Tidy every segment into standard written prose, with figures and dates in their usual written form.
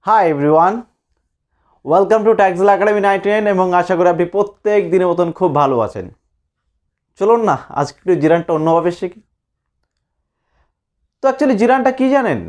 Hi everyone, welcome to Taxila academy 99 এবং আশা করি আপনি প্রত্যেক দিনের মতন খুব ভালো আছেন। চলুন না আজকে একটু জিরানটা অন্যভাবে শিখি। তো অ্যাকচুয়ালি জিরানটা কি জানেন?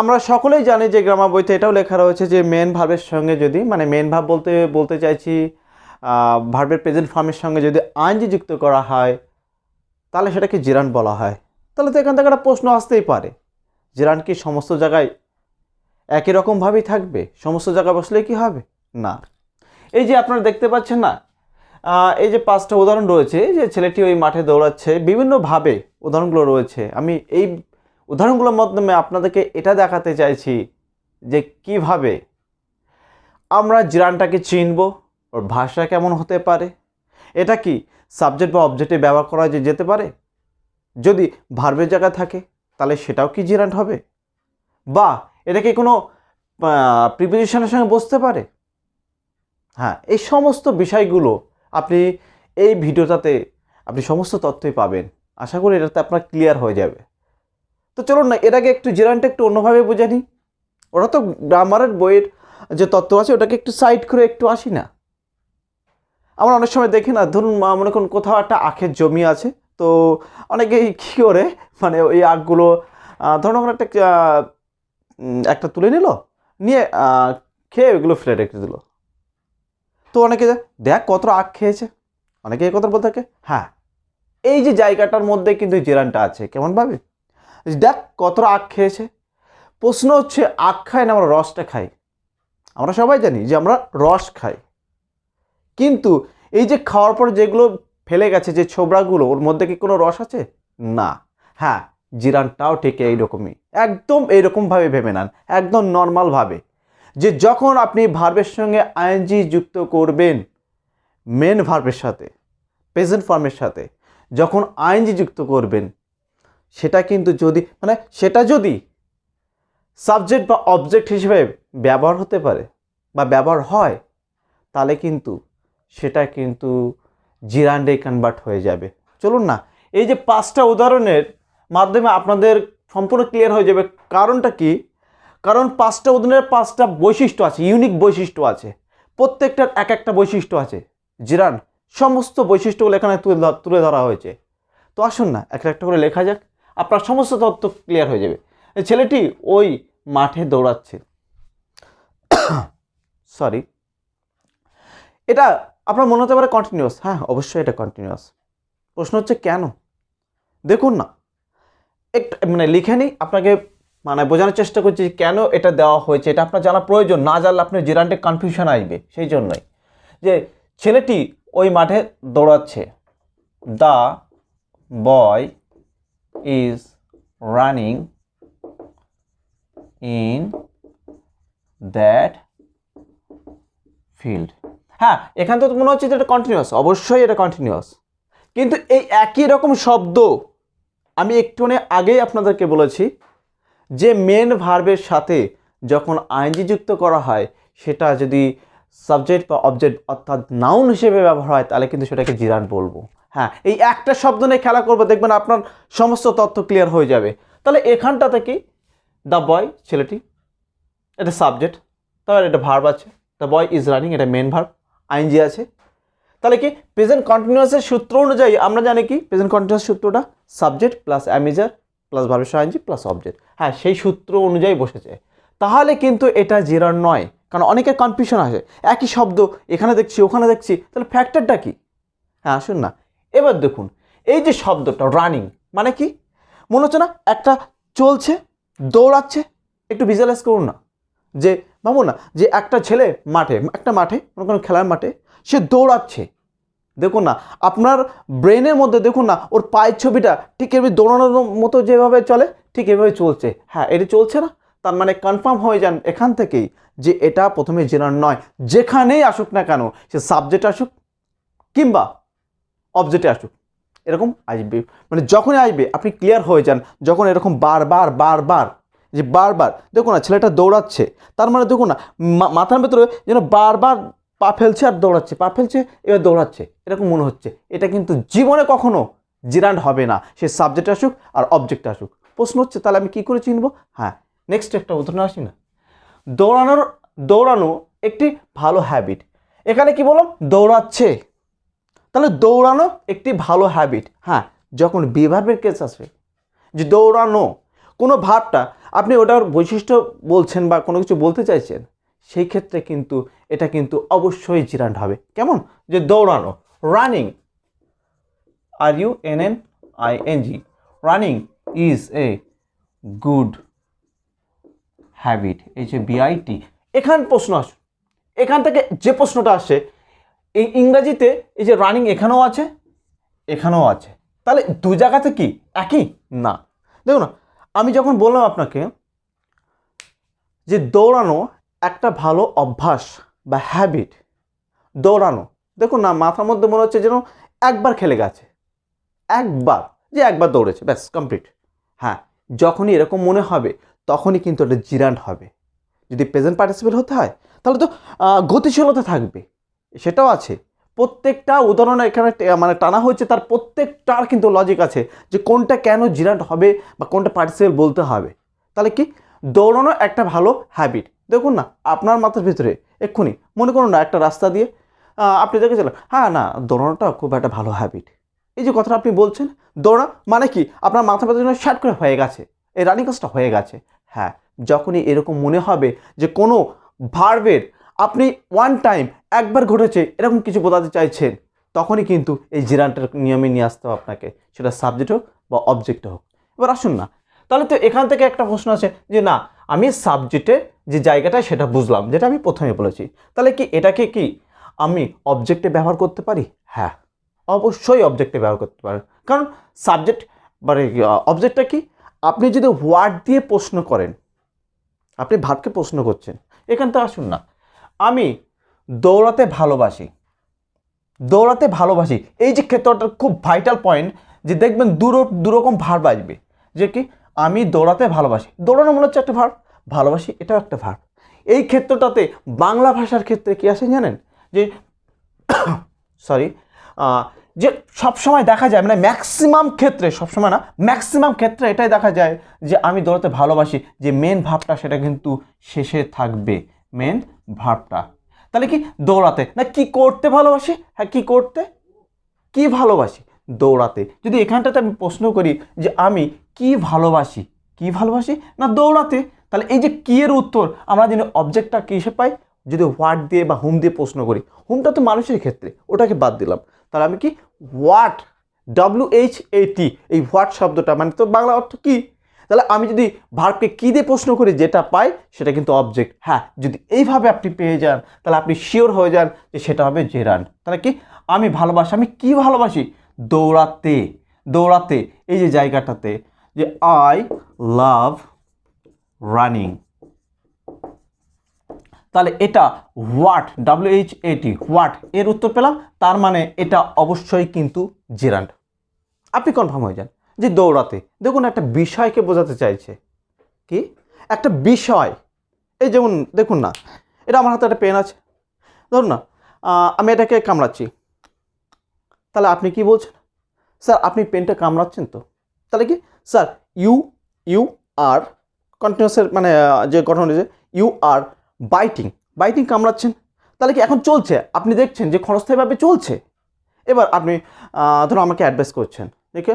আমরা সকলেই জানি যে গ্রামার বইতে এটাও লেখা রয়েছে যে মেন ভার্বের সঙ্গে যদি মেন ভার্ব বলতে চাইছি ভার্বের প্রেজেন্ট ফর্মের সঙ্গে যদি আইএনজি যুক্ত করা হয় তাহলে সেটাকে জিরান বলা হয়। তাহলে তো এখান থেকে একটা প্রশ্ন আসতেই পারে, জিরান কি সমস্ত জায়গায় একই রকমভাবেই থাকবে? সমস্ত জায়গায় বসলে কি হবে? না। এই যে আপনারা দেখতে পাচ্ছেন না, এই যে 5টা উদাহরণ রয়েছে যে ছেলেটি ওই মাঠে দৌড়াচ্ছে, বিভিন্নভাবে উদাহরণগুলো রয়েছে। আমি এই উদাহরণগুলোর মাধ্যমে আপনাদেরকে এটা দেখাতে চাইছি যে কিভাবে আমরা জিরানটাকে চিনব, ওর ভাষা কেমন হতে পারে, এটা কি সাবজেক্ট বা অবজেক্টে ব্যবহার করা যেতে পারে, যদি ভার্বের জায়গা থাকে তাহলে সেটাও কি জিরান হবে, বা এটা কি কোনো প্রিপোজিশনের সঙ্গে বসতে পারে। হ্যাঁ, এই সমস্ত বিষয়গুলো আপনি এই ভিডিওটাতে আপনি সমস্ত তথ্যই পাবেন। আশা করি এটাতে আপনার ক্লিয়ার হয়ে যাবে। তো চলুন না এটাকে একটু জিরানটা একটু অন্যভাবে বুঝে নিই। ওরা তো গ্রামারের বইয়ের যে তথ্য আছে ওটাকে একটু সাইড করে একটু আসি না। আমরা অনেক সময় দেখি না, ধরুন মনে করুন কোথাও একটা আখের জমি আছে, তো অনেকেই কী করে ওই আখগুলো ধরুন একটা তুলে নিয়ে খেয়ে ওইগুলো ফেলে রেখে দিল। তো অনেকে দেখ কতটা আখ খেয়েছে, অনেকে এই কথা বলতে থাকে। হ্যাঁ, এই যে জায়গাটার মধ্যে কিন্তু জিরানটা আছে। কেমন ভাবে? দেখ কতটা আখ খেয়েছে। প্রশ্ন হচ্ছে আখ খাই না আমরা রসটা খাই? আমরা সবাই জানি যে আমরা রস খাই, কিন্তু এই যে খাওয়ার পর যেগুলো ফেলে গেছে যে ছোবড়াগুলো, ওর মধ্যে কি কোনো রস আছে? না। হ্যাঁ, জিরানটাও ঠিক এইরকমই, একদম এইরকমভাবে ভেবে নেন, একদম নর্মালভাবে, যে যখন আপনি ভার্বের সঙ্গে আইএনজি যুক্ত করবেন, মেন ভার্বের সাথে প্রেজেন্ট ফর্মের সাথে যখন আইএনজি যুক্ত করবেন, সেটা কিন্তু যদি সাবজেক্ট বা অবজেক্ট হিসেবে ব্যবহার হতে পারে বা ব্যবহার হয়, তাহলে কিন্তু সেটা কিন্তু জিরান্ডে কনভার্ট হয়ে যাবে। চলুন না এই যে 5টা উদাহরণের মাধ্যমে আপনাদের সম্পূর্ণ ক্লিয়ার হয়ে যাবে। কারণটা কি? কারণ 5টা উদাহরণের 5টা বৈশিষ্ট্য আছে, ইউনিক বৈশিষ্ট্য আছে, প্রত্যেকটার এক একটা বৈশিষ্ট্য আছে। জিরান সমস্ত বৈশিষ্ট্যগুলো এখানে তুলে ধরা হয়েছে। তো আসুন না একটা একটা করে লেখা যাক, আপনার সমস্ত তথ্য ক্লিয়ার হয়ে যাবে। ছেলেটি ওই মাঠে দৌড়াচ্ছে, সরি, এটা আপনার মনে হতে পারে কন্টিনিউয়াস। হ্যাঁ, অবশ্যই এটা কন্টিনিউয়াস। প্রশ্ন হচ্ছে কেন? দেখুন না একটু লিখে নিই, আপনাকে বোঝানোর চেষ্টা করছি কেন এটা দেওয়া হয়েছে। এটা আপনার জানা প্রয়োজন, না জানলে আপনার জিরান্ডে কনফিউশন আসবে। সেই জন্যই যে ছেলেটি ওই মাঠে দৌড়াচ্ছে, the boy is running in that field. হ্যাঁ, এখান থেকে মনে হচ্ছে যে এটা কন্টিনিউয়াস, অবশ্যই এটা কন্টিনিউয়াস, কিন্তু এই একই রকম শব্দ আমি একটুখানি আগেই আপনাদেরকে বলেছি যে মেন ভার্বের সাথে যখন আইএনজি যুক্ত করা হয়, সেটা যদি সাবজেক্ট বা অবজেক্ট অর্থাৎ নাউন হিসেবে ব্যবহার হয়, তাহলে কিন্তু সেটাকে জিরান বলবো। হ্যাঁ, এই একটা শব্দ নিয়ে খেলা করবো, দেখবেন আপনার সমস্ত তথ্য ক্লিয়ার হয়ে যাবে। তাহলে এখানটাতে কি, দ্য বয় ছেলেটি, এটা সাবজেক্ট, তাহলে এটা ভার্ব আছে, দ্য বয় ইজ রানিং, এটা মেন ভার্ব, আইএনজি আছে। তাহলে কি প্রেজেন্ট কন্টিনিউয়াসের সূত্র অনুযায়ী আমরা জানি কি প্রেজেন্ট কন্টিনিউয়াস সূত্রটা সাবজেক্ট প্লাস অ্যামিজার প্লাস ভার্বের সঙ্গে আইএনজি প্লাস অবজেক্ট। হ্যাঁ, সেই সূত্র অনুযায়ী বসেছে। তাহলে কিন্তু এটা জিরান নয়, কারণ অনেকের কনফিউশন আসে, একই শব্দ এখানে দেখছি ওখানে দেখছি, তাহলে ফ্যাক্টরটা কি? হ্যাঁ, আসুন না এবার দেখুন, এই যে শব্দটা রানিং মানে কি, মনে হচ্ছে না একটা চলছে, দৌড়াচ্ছে। একটু ভিজুয়ালাইজ করুন না, যে ভাবুন না যে একটা ছেলে একটা মাঠে মনে করুন খেলার মাঠে সে দৌড়াচ্ছে। দেখুন না আপনার ব্রেনের মধ্যে, দেখুন না ওর পায়ের ছবিটা ঠিক এভাবে দৌড়ানোর মতো যেভাবে চলে ঠিক এভাবে চলছে। হ্যাঁ, এটা চলছে না, তার মানে কনফার্ম হয়ে যান এখান থেকেই যে এটা প্রথমে জিরান নয়। যেখানেই আসুক না কেন, সে সাবজেক্ট আসুক কিংবা অবজেক্টে আসুক, এরকম আসবে। যখনই আসবে আপনি ক্লিয়ার হয়ে যান, যখন এরকম বারবার দেখুন না ছেলেটা দৌড়াচ্ছে, তার মানে দেখুন না মাথার ভেতরে যেন বারবার পা ফেলছে আর দৌড়াচ্ছে, পা ফেলছে এবার দৌড়াচ্ছে, এরকম মনে হচ্ছে। এটা কিন্তু জীবনে কখনো জিরান্ড হবে না, সে সাবজেক্ট আসুক আর অবজেক্ট আসুক। প্রশ্ন হচ্ছে তাহলে আমি কী করে চিনবো? হ্যাঁ, নেক্সট একটা উদাহরণ আসি না। দৌড়ানো একটি ভালো হ্যাবিট। এখানে কি বললাম? দৌড়াচ্ছে, তাহলে দৌড়ানো একটি ভালো হ্যাবিট। হ্যাঁ, যখন বি ভার্বের কেস আসে যে দৌড়ানো, কোনো ভাবটা আপনি ওটার বৈশিষ্ট্য বলছেন বা কোনো কিছু বলতে চাইছেন, সেই ক্ষেত্রে কিন্তু এটা কিন্তু অবশ্যই জিরান্ড হবে। কেমন? যে দৌড়ানো, running, RUNNING, running is a good habit, এই যে BIT। এখান প্রশ্ন আসে, এখান থেকে যে প্রশ্নটা আসে, এই ইংরাজিতে এই যে রানিং এখানেও আছে, এখানেও আছে, তাহলে দু জায়গাতে কি একই? না। দেখুন না, আমি যখন বললাম আপনাকে যে দৌড়ানো একটা ভালো অভ্যাস বা হ্যাবিট, দৌড়ানো, দেখুন না, মাথার মধ্যে মনে হচ্ছে যেন একবার খেলে গেছে, একবার দৌড়েছে, ব্যাস কমপ্লিট। হ্যাঁ, যখনই এরকম মনে হবে তখনই কিন্তু এটা জিরান্ড হবে। যদি প্রেজেন্ট পার্টিসিপেল হতে হয় তাহলে তো গতিশীলতা থাকবে, সেটাও আছে। প্রত্যেকটা উদাহরণ এখানে মানে টানা হয়েছে, তার প্রত্যেকটার কিন্তু লজিক আছে যে কোনটা কেন জিরান্ড হবে বা কোনটা পার্টিসিপেল বলতে হবে। তাহলে কি দৌড়ানো একটা ভালো হ্যাবিট। দেখুন না, আপনার মাথার ভিতরে এক্ষুনি মনে করুন না, একটা রাস্তা দিয়ে আপনি দেখেছিলেন, হ্যাঁ না, দৌড়ানোটা খুব একটা ভালো হ্যাবিট। এই যে কথাটা আপনি বলছেন, দৌড়া মানে কি আপনার মাথার ভিতরে শার্ট করে হয়ে গেছে, এই রানিং কাজটা হয়ে গেছে। হ্যাঁ, যখনই এরকম মনে হবে যে কোনো ভার্বের আপনি ওয়ান টাইম একবার ঘটেছে এরকম কিছু বোঝাতে চাইছেন, তখনই কিন্তু এই জিরান্ডের নিয়মে নিয়ে আসতে হবে আপনাকে, সেটা সাবজেক্ট হোক বা অবজেক্ট হোক। এবার আসুন না, তাহলে তো এখান থেকে একটা প্রশ্ন আছে যে না, আমি সাবজেক্টে যে জায়গাটা সেটা বুঝলাম, যেটা আমি প্রথমে বলেছি, তাহলে কি এটাকে কি আমি অবজেক্টে ব্যবহার করতে পারি? হ্যাঁ, অবশ্যই অবজেক্টে ব্যবহার করতে পারেন। কারণ সাবজেক্ট মানে অবজেক্টটা কি, আপনি যদি ওয়ার্ড দিয়ে প্রশ্ন করেন, আপনি ভাবকে প্রশ্ন করছেন, এখান থেকে আসুন না, আমি দৌড়াতে ভালোবাসি, এই যে ক্ষেত্রটার খুব ভাইটাল পয়েন্ট, যে দেখবেন দুরকম ভার্ব আসবে, যে কি আমি দৌড়াতে ভালোবাসি, দৌড়ানো মনে হচ্ছে একটা ভার্ব, ভালোবাসি এটাও একটা ভার্ব। এই ক্ষেত্রটাতে বাংলা ভাষার ক্ষেত্রে কি আসে জানেন? যে সরি, যে সবসময় দেখা যায়, মানে ম্যাক্সিমাম ক্ষেত্রে, সবসময় না, ম্যাক্সিমাম ক্ষেত্রে এটাই দেখা যায় যে আমি দৌড়াতে ভালোবাসি, যে মেন ভাবটা সেটা কিন্তু শেষে থাকবে, মেন ভাবটা। তাহলে কি দৌড়াতে না কি করতে ভালোবাসি? হ্যাঁ, কি ভালোবাসি? দৌড়াতে। যদি এখানটাতে আমি প্রশ্ন করি যে আমি কি ভালোবাসি না দৌড়াতে, তাহলে এই যে কি এর উত্তর আমরা যদি অবজেক্টটা কিসে পাই, যদি হোয়াট দিয়ে বা হুম দিয়ে প্রশ্ন করি, হুমটা তো মানুষের ক্ষেত্রে, ওটাকে বাদ দিলাম, তাহলে আমি কি হোয়াট, WHAT, এই হোয়াট শব্দটা মানে তো বাংলা অর্থ কি, তাহলে আমি যদি ভার্বকে কি দিয়ে প্রশ্ন করি, যেটা পাই সেটা কিন্তু অবজেক্ট। হ্যাঁ, যদি এইভাবে আপনি পেয়ে যান তাহলে আপনি শিওর হয়ে যান যে সেটা হবে জেরান্ড। তাহলে কি আমি কি ভালোবাসি? দৌড়াতে, এই যে জায়গাটাতে, যে আই লাভ রানিং, তাহলে এটা হোয়াট, WHAT, হোয়াট এর উত্তর পেলাম, তার মানে এটা অবশ্যই কিন্তু জেরান্ড। আপনি কনফার্ম হয়ে যান যে দৌড়াতে, দেখুন একটা বিষয়কে বোঝাতে চাইছে, কি একটা বিষয়। এই যেমন দেখুন না, এটা আমার হাতে একটা পেন আছে, ধরুন না আমি এটাকে কামড়াচ্ছি, তাহলে আপনি কি বলছেন? স্যার আপনি পেনটা কামড়াচ্ছেন তো, তাহলে কি স্যার ইউ আর কন্টিনিউসের মানে যে গঠন হয়েছে, ইউ আর বাইটিং কামড়াচ্ছেন, তাহলে কি এখন চলছে, আপনি দেখছেন যে ক্ষণস্থায়ীভাবে চলছে। এবার আপনি ধরুন আমাকে অ্যাডভাইস করছেন, দেখে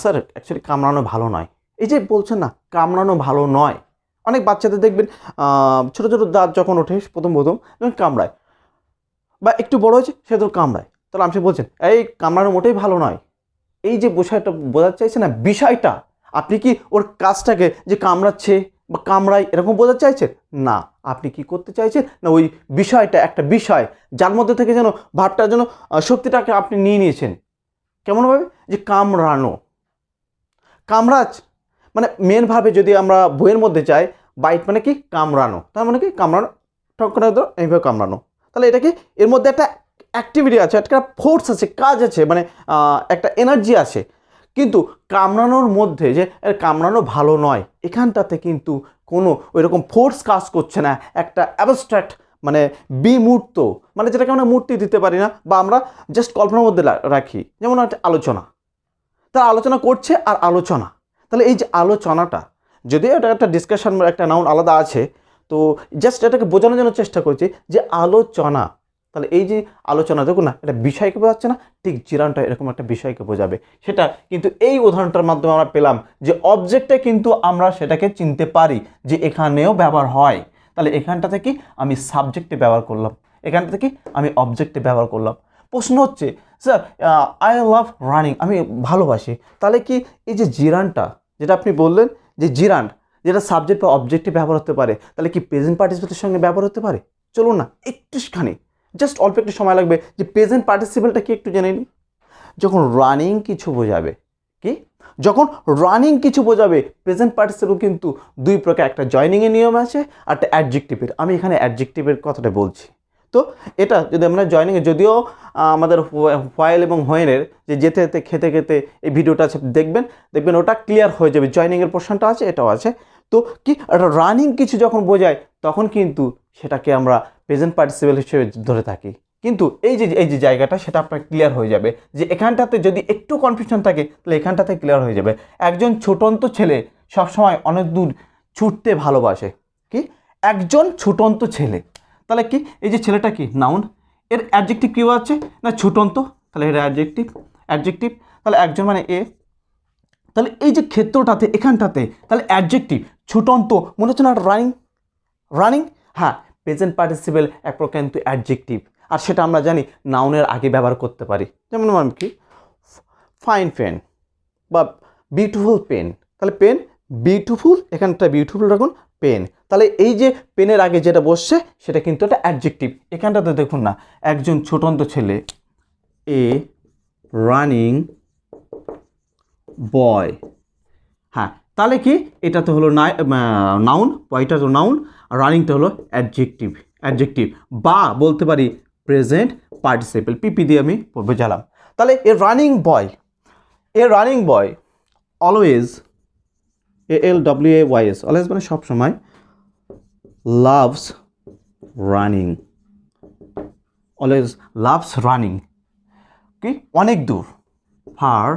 স্যার অ্যাকচুয়ালি কামড়ানো ভালো নয়, এই যে বলছেন না কামড়ানো ভালো নয়, অনেক বাচ্চাদের দেখবেন ছোটো ছোটো দাঁত যখন ওঠে প্রথম যখন কামড়ায়, বা একটু বড় হয়েছে সে তো কামড়ায়, তাহলে আপনি বলছেন এই কামড়ানো মোটেই ভালো নয়। এই যে বিষয়টা বোঝাতে চাইছে না, বিষয়টা, আপনি কি ওর কাজটাকে যে কামড়াচ্ছে বা কামড়ায় এরকম বোঝাতে চাইছেন না, আপনি কি করতে চাইছেন না ওই বিষয়টা একটা বিষয় যার মধ্যে থেকে যেন ভাবটার জন্য শক্তিটাকে আপনি নিয়ে নিয়েছেন, কেমনভাবে যে কামড়াচ মানে মেন ভাবে যদি আমরা বইয়ের মধ্যে যাই, বাইট মানে কি কামড়ানো, তার মানে কি কামড়ানো, ঠক করে এইভাবে কামড়ানো, তাহলে এটা কি এর মধ্যে একটা অ্যাক্টিভিটি আছে, একটা ফোর্স আছে, কাজ আছে, মানে একটা এনার্জি আছে। কিন্তু কামড়ানোর মধ্যে যে কামড়ানো ভালো নয়, এখানটাতে কিন্তু কোনো ওইরকম ফোর্স কাজ করছে না, একটা অ্যাবস্ট্রাক্ট মানে বিমূর্ত, মানে যেটাকে আমরা মূর্তি দিতে পারি না, বা আমরা জাস্ট কল্পনার মধ্যে রাখি, যেমন একটা আলোচনা, তার আলোচনা করছে আর আলোচনা, তাহলে এই যে আলোচনাটা, যদিও এটা একটা ডিসকাশন, একটা নাউন আলাদা আছে, তো জাস্ট এটাকে বোঝানোর জন্য চেষ্টা করছি যে আলোচনা, তাহলে এই যে আলোচনা দেখুন না, এটা বিষয়কে বোঝাচ্ছে না, ঠিক জিরানটা এরকম একটা বিষয়কে বোঝাবে। সেটা কিন্তু এই উদাহরণটার মাধ্যমে আমরা পেলাম যে অবজেক্টে কিন্তু আমরা সেটাকে চিনতে পারি যে এখানেও ব্যবহার হয়। তাহলে এখানটা থেকে আমি সাবজেক্টে ব্যবহার করলাম, এখানটা থেকে আমি অবজেক্টে ব্যবহার করলাম। প্রশ্ন হচ্ছে স্যার আই লাভ রানিং, আমি ভালোবাসি, তাহলে কি এই যে জিরানটা যেটা আপনি বললেন যে জিরান যেটা সাবজেক্ট বা অবজেক্টে ব্যবহার হতে পারে, তাহলে কি প্রেজেন্ট পার্টিসিপেলের সঙ্গে ব্যবহার হতে পারে? চলুন না একটুখানি জাস্ট অল্প একটু সময় লাগবে যে প্রেজেন্ট পার্টিসিপেলটা কি একটু জেনে নিই। যখন রানিং কিছু বোঝাবে, কি যখন রানিং কিছু বোঝাবে প্রেজেন্ট পার্টিসিপল কিন্তু দুই প্রকার, একটা জয়নিংয়ের নিয়ম আছে আর একটা অ্যাডজেক্টিভের। আমি এখানে অ্যাডজেক্টিভের কথাটা বলছি। তো এটা যদি আমরা জয়নিংয়ে, যদিও আমাদের হোয়াইল এবং হোয়েনের যে যেতে যেতে খেতে খেতে এই ভিডিওটা আছে দেখবেন ওটা ক্লিয়ার হয়ে যাবে, জয়নিংয়ের পোর্শনটা আছে, এটাও আছে। তো কি রানিং কিছু যখন বোঝায় তখন কিন্তু সেটাকে আমরা প্রেজেন্ট পার্টিসিপল হিসেবে ধরে থাকি। কিন্তু এই যে জায়গাটা সেটা আপনার ক্লিয়ার হয়ে যাবে যে এখানটাতে যদি একটু কনফিউশন থাকে তাহলে এখানটাতে ক্লিয়ার হয়ে যাবে। একজন ছুটন্ত ছেলে সবসময় অনেক দূর ছুটতে ভালোবাসে। কি একজন ছুটন্ত ছেলে, তাহলে কি এই যে ছেলেটা কি নাউন, এর অ্যাডজেক্টিভ কী আছে না ছুটন্ত, তাহলে এর অ্যাডজেক্টিভ তাহলে একজন মানে এ, তাহলে এই যে ক্ষেত্রটাতে এখানটাতে তাহলে অ্যাডজেক্টিভ ছুটন্ত মনে হচ্ছে না রানিং, হ্যাঁ প্রেজেন্ট পার্টিসিপল এক প্রকার কিন্তু অ্যাডজেক্টিভ, আর সেটা আমরা জানি নাউনের আগে ব্যবহার করতে পারি। যেমন আমি কি ফাইন পেন বা বিউটিফুল পেন, তাহলে পেন বিউটিফুল, এখানটা বিউটিফুল রাখুন পেন, তাহলে এই যে পেনের আগে যেটা বসছে সেটা কিন্তু একটা অ্যাডজেক্টিভ। এখানটাতে দেখুন না একজন ছুটন্ত ছেলে, এ রানিং বয়, হ্যাঁ তাহলে কি এটা তো হলো নাউন, বয়টা তো নাউন, রানিংটা হলো অ্যাডজেক্টিভ বা বলতে পারি প্রেজেন্ট পার্টিসিপল, পিপি দিয়ে আমি বোঝালাম। তাহলে এ running boy always, ALWAYS always মানে সবসময়, লাভস রানিং, কি অনেক দূর, ফার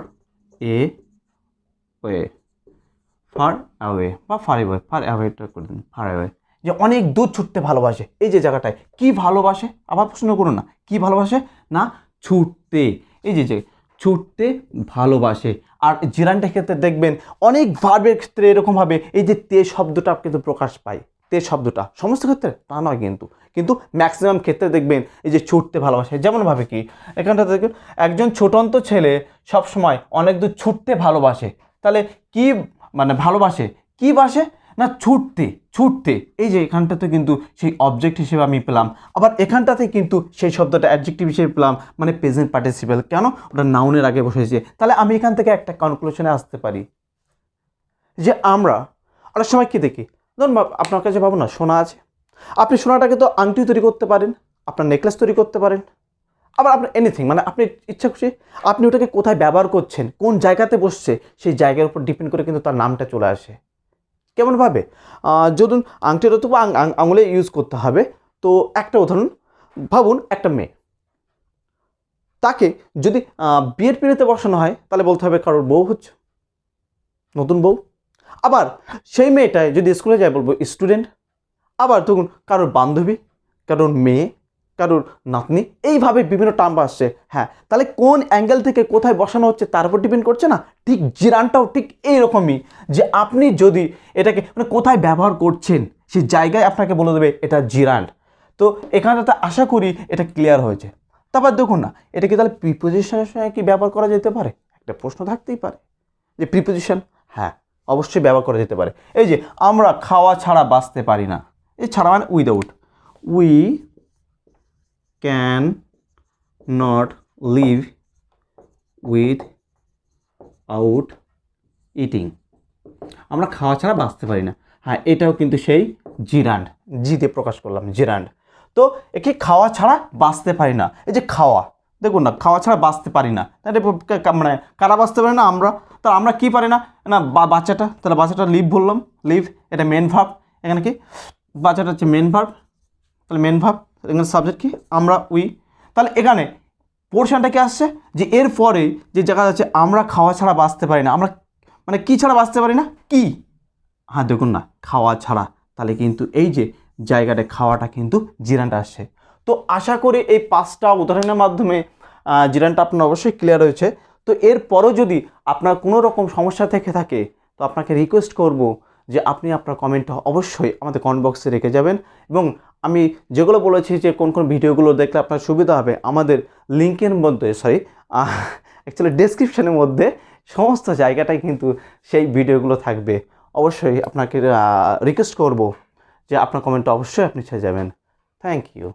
অ্যাওয়েটা করে দিন, ফার অ্যাওয়ে, যে অনেক দূর ছুটতে ভালোবাসে। এই যে জায়গাটায় কি ভালোবাসে, আবার প্রশ্ন করুন না কি ভালোবাসে না ছুটতে, এই যে ছুটতে ভালোবাসে। আর জিরানটার ক্ষেত্রে দেখবেন অনেক ভার্বের ক্ষেত্রে এরকমভাবে এই যে তে শব্দটা কিন্তু প্রকাশ পায়, তে শব্দটা সমস্ত ক্ষেত্রে তা নয় কিন্তু ম্যাক্সিমাম ক্ষেত্রে দেখবেন এই যে ছুটতে ভালোবাসে। যেমনভাবে কি এখানটা দেখবেন একজন ছুটন্ত ছেলে সবসময় অনেক দূর ছুটতে ভালোবাসে, তাহলে কি মানে ভালোবাসে কি বাসে না ছুটতে, এই যে এখানটাতে কিন্তু সেই অবজেক্ট হিসেবে আমি পেলাম, আবার এখানটাতে কিন্তু সেই শব্দটা অ্যাডজেক্টিভ হিসেবে পেলাম, মানে প্রেজেন্ট পার্টিসিপল, কেন ওটা নাউনের আগে বসেছে। তাহলে আমি এখান থেকে একটা কনক্লুশনে আসতে পারি যে আমরা অনেক সময় কি দেখি, ধরুন আপনার কাছে ভাবুন না সোনা আছে, আপনি সোনাটাকে তো আংটি তৈরি করতে পারেন, আপনার নেকলেস তৈরি করতে পারেন, আবার আপনার এনিথিং মানে আপনি ইচ্ছা খুশি আপনি ওটাকে কোথায় ব্যবহার করছেন, কোন জায়গাতে বসছে সেই জায়গার উপর ডিপেন্ড করে কিন্তু তার নামটা চলে আসে। কেমনভাবে যখন আংটিটা তো আঙুলে ইউজ করতে হবে। তো একটা উদাহরণ ভাবুন, একটা মেয়ে, তাকে যদি বিয়ের পিঁড়িতে বসানো হয় তাহলে বলতে হবে কারোর বউ হচ্ছে, নতুন বউ। আবার সেই মেয়েটায় যদি স্কুলে যায় বলবো স্টুডেন্ট। আবার তখন কারোর বান্ধবী, কারোর মেয়ে, কারোর নাতনি, এইভাবে বিভিন্ন টার্ম আসছে। হ্যাঁ তাহলে কোন অ্যাঙ্গেল থেকে কোথায় বসানো হচ্ছে তার উপর ডিপেন্ড করছে না, ঠিক জিরানটাও ঠিক এইরকমই, যে আপনি যদি এটাকে মানে কোথায় ব্যবহার করছেন সেই জায়গায় আপনাকে বলে দেবে এটা জিরান। তো এখানটাতে আশা করি এটা ক্লিয়ার হয়েছে। তারপর দেখুন না এটা কি তাহলে প্রিপোজিশনের সঙ্গে কি ব্যবহার করা যেতে পারে, একটা প্রশ্ন থাকতেই পারে যে প্রিপোজিশন, হ্যাঁ অবশ্যই ব্যবহার করা যেতে পারে। এই যে আমরা খাওয়া ছাড়া বাঁচতে পারি না, এই ছাড়া মানে without, we can not live without eating, আমরা খাওয়া ছাড়া বাঁচতে পারি না, হ্যাঁ এটাও কিন্তু সেই জিরান্ড, জিতে প্রকাশ করলাম জিরান্ড। তো একে খাওয়া ছাড়া বাঁচতে পারি না, এই যে খাওয়া দেখুন না খাওয়া ছাড়া বাঁচতে পারি না, মানে কারা বাঁচতে পারি না আমরা, তা আমরা কি পারি না না বাচ্চাটা, তাহলে বাচ্চাটা লিভ বললাম, লিভ এটা মেন ভার্ব, এখানে কি বাচ্চাটা হচ্ছে মেন ভার্ব, তাহলে মেন ভার্ব এখানে সাবজেক্ট কি আমরা উই, তাহলে এখানে পোর্শনটা কি আসছে যে এর পরে যে জায়গা আছে আমরা খাওয়া ছাড়া বাঁচতে পারি না, আমরা মানে কি ছাড়া বাঁচতে পারি না কি, হ্যাঁ দেখুন না খাওয়া ছাড়া, তাহলে কিন্তু এই যে জায়গাটা খাওয়াটা কিন্তু জিরানটা আসছে। তো আশা করি এই 5টা উদাহরণের মাধ্যমে জিরানটা আপনার অবশ্যই ক্লিয়ার হয়েছে। তো এরপরও যদি আপনার কোনো রকম সমস্যা থেকে থাকে তো আপনাকে রিকোয়েস্ট করব যে আপনি আপনার কমেন্টটা অবশ্যই আমাদের কমেন্ট বক্সে রেখে যাবেন, এবং আমি যেগুলো বলেছি যে কোন কোন ভিডিওগুলো দেখলে আপনার সুবিধা হবে আমাদের লিঙ্কের মধ্যে অ্যাকচুয়ালি ডেসক্রিপশনের মধ্যে সমস্ত জায়গাটাই কিন্তু সেই ভিডিওগুলো থাকবে। অবশ্যই আপনাকে রিকোয়েস্ট করব যে আপনার কমেন্টটা অবশ্যই আপনি ছেড়ে যাবেন। Thank you.